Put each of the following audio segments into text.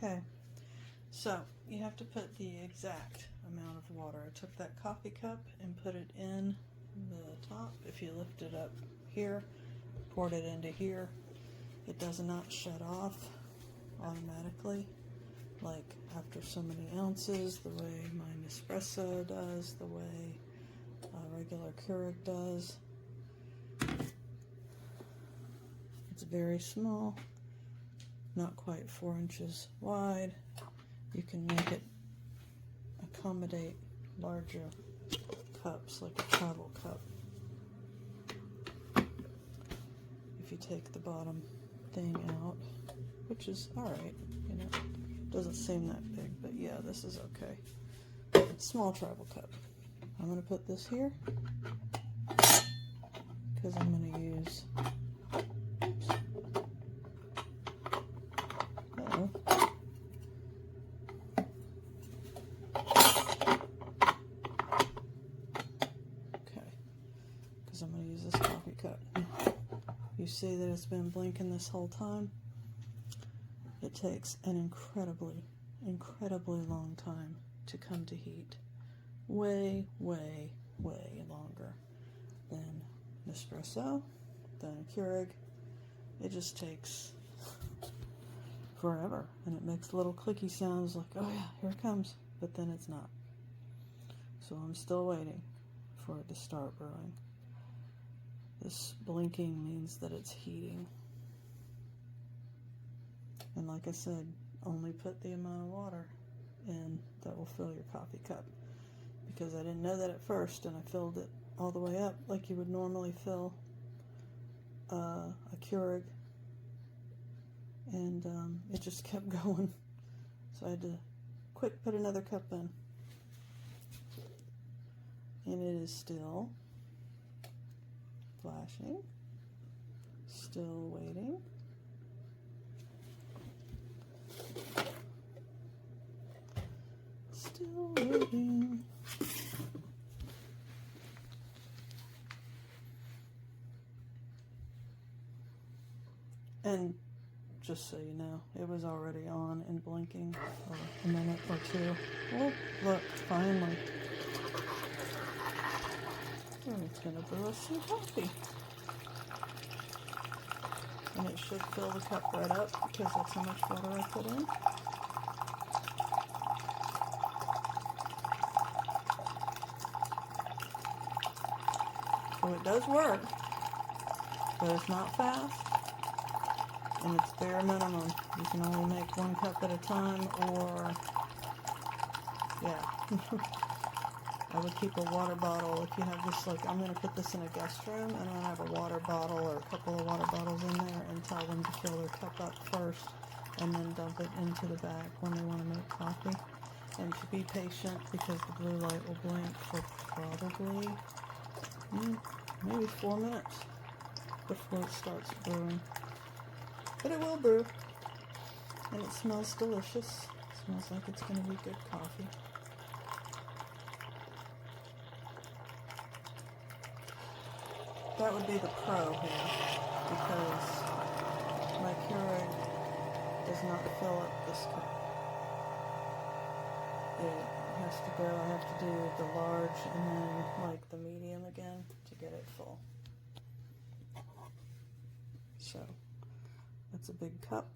Okay, so you have to put the exact amount of water. I took that coffee cup and put it in the top. If you lift it up here, poured it into here, it does not shut off automatically like after so many ounces, the way my Nespresso does, the way a regular Keurig does. It's very small, not quite 4 inches wide. You can make it accommodate larger cups, like a travel cup. If you take the bottom thing out, which is alright, you know, doesn't seem that big, but yeah, this is okay. Small travel cup. I'm going to put this here because I'm going to use I'm going to use this coffee cup. You see that it's been blinking this whole time? It takes an incredibly long time to come to heat. Way longer than Nespresso, than Keurig. It just takes forever, and it makes little clicky sounds like, oh yeah, here it comes, but then it's not. So I'm still waiting for it to start brewing. This blinking means that it's heating. And like I said, only put the amount of water in that will fill your coffee cup. Because I didn't know that at first, and I filled it all the way up like you would normally fill a Keurig. And it just kept going. So I had to quick put another cup in. And it is still flashing, still waiting. Still waiting. And just so you know, it was already on and blinking for a minute or two. Oh, look, finally. And it's going to brew us some coffee. And it should fill the cup right up because that's how much water I put in. So it does work, but it's not fast, and it's bare minimum. You can only make 1 cup at a time, or, yeah. I would keep a water bottle if you have this, like, I'm going to put this in a guest room, and I'm going to have a water bottle or a couple of water bottles in there and tell them to fill their cup up first and then dump it into the bag when they want to make coffee. And to be patient because the blue light will blink for probably maybe 4 minutes before it starts brewing. But it will brew, and it smells delicious. It smells like it's going to be good coffee. That would be the pro here, because my Keurig does not fill up this cup. It has to go, I have to do the large and then like the medium again to get it full. So that's a big cup,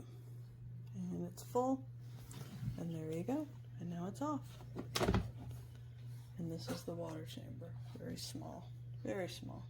and it's full, and there you go, and now it's off. And this is the water chamber, very small, very small.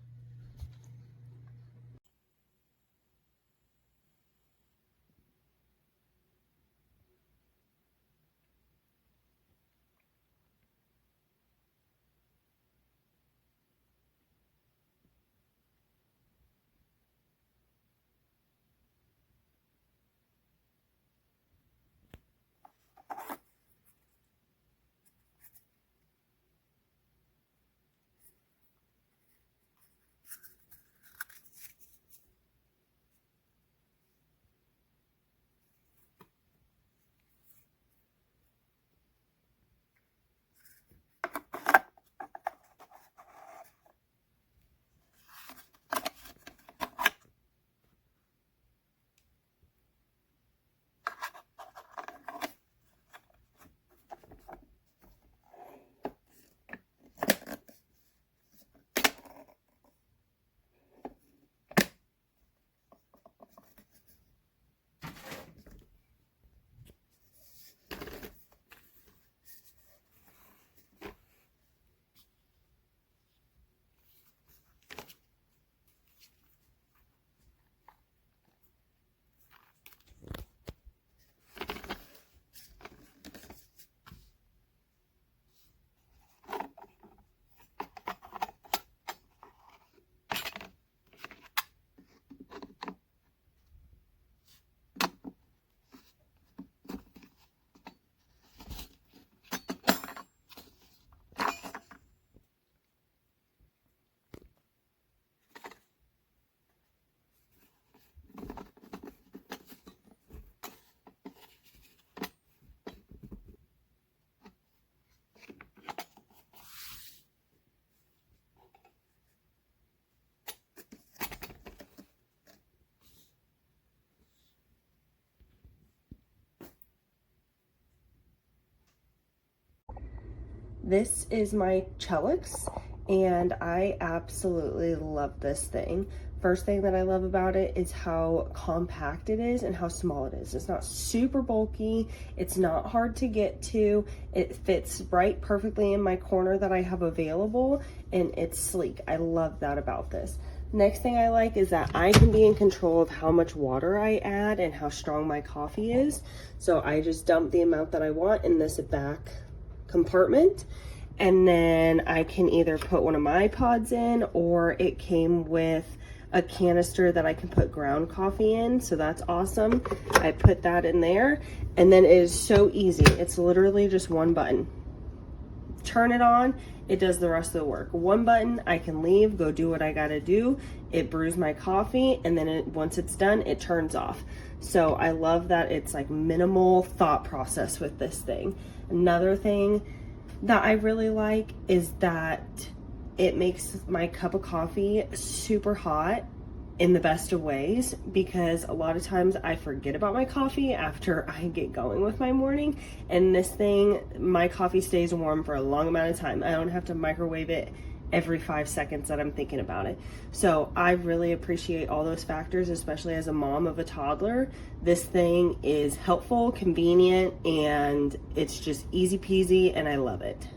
This is my CHULUX, and I absolutely love this thing. First thing that I love about it is how compact it is and how small it is. It's not super bulky, it's not hard to get to, it fits right perfectly in my corner that I have available, and it's sleek. I love that about this. Next thing I like is that I can be in control of how much water I add and how strong my coffee is. So I just dump the amount that I want in this back compartment, and then I can either put one of my pods in, or it came with a canister that I can put ground coffee in, so that's awesome. I put that in there, and then it is so easy. It's literally just one button. Turn it on, it does the rest of the work. One button, I can leave, go do what I gotta do. It brews my coffee, and then once it's done, it turns off. So I love that it's like minimal thought process with this thing. Another thing that I really like is that it makes my cup of coffee super hot in the best of ways, because a lot of times I forget about my coffee after I get going with my morning, and this thing, my coffee stays warm for a long amount of time. I don't have to microwave it every 5 seconds that I'm thinking about it. So I really appreciate all those factors, especially as a mom of a toddler. This thing is helpful, convenient, and it's just easy peasy, and I love it.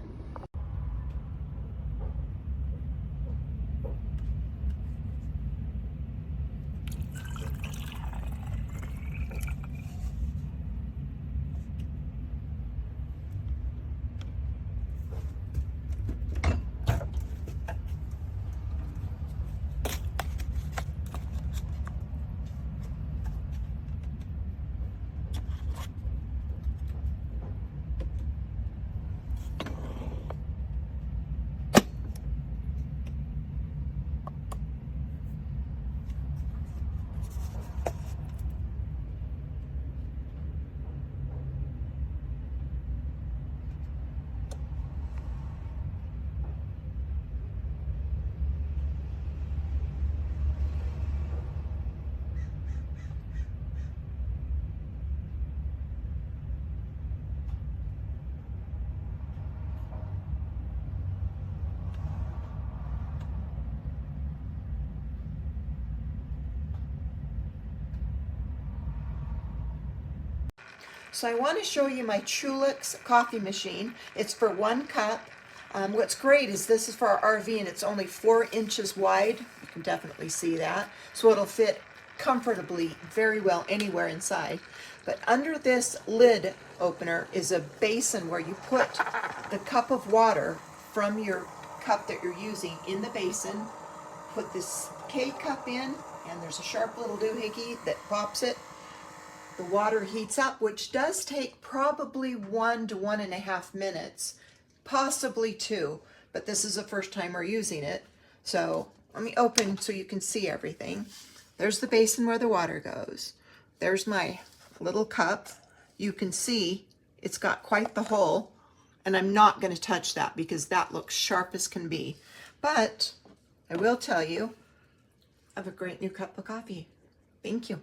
So I want to show you my CHULUX coffee machine. It's for 1 cup. What's great is this is for our RV, and it's only 4 inches wide. You can definitely see that. So it'll fit comfortably very well anywhere inside. But under this lid opener is a basin where you put the cup of water from your cup that you're using in the basin. Put this K-cup in, and there's a sharp little doohickey that pops it. The water heats up, which does take probably 1 to 1.5 minutes, possibly 2, but this is the first time we're using it. So let me open so you can see everything. There's the basin where the water goes. There's my little cup. You can see it's got quite the hole, and I'm not going to touch that because that looks sharp as can be. But I will tell you, I have a great new cup of coffee. Thank you.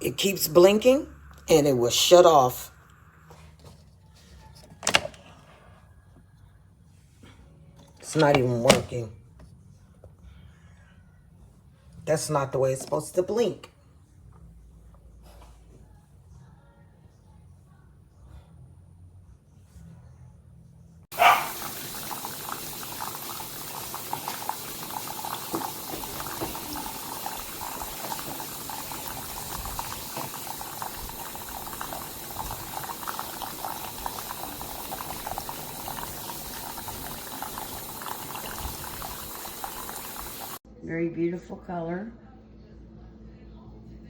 It keeps blinking and it will shut off. It's not even working. That's not the way it's supposed to blink. Very beautiful color.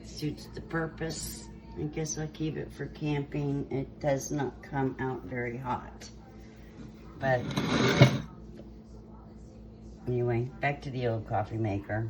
Suits the purpose. I guess I'll keep it for camping. It does not come out very hot. But anyway, back to the old coffee maker.